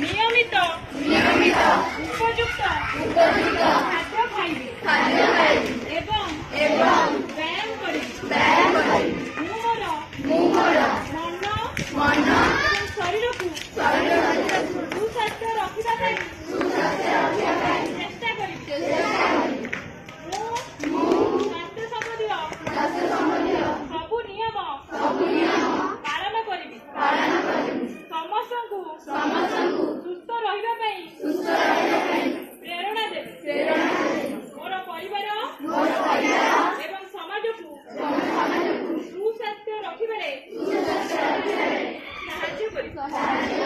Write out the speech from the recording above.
नियमित उपयुक्त खाद्य खाइबी एवं व्यायाम करिबी मोर मन शरीर को सुस्वास्थ्य रखिबा चेष्टा करिबी स्वास्थ्य संबंधी सबु नियम पालन करिबी समस्तଙ୍କୁ सुस्थ रहिबा प्रेरणा देबी मोर परिवार एवं समाज को सुस्वास्थ्य रखिबारे साहाय्य करिबी।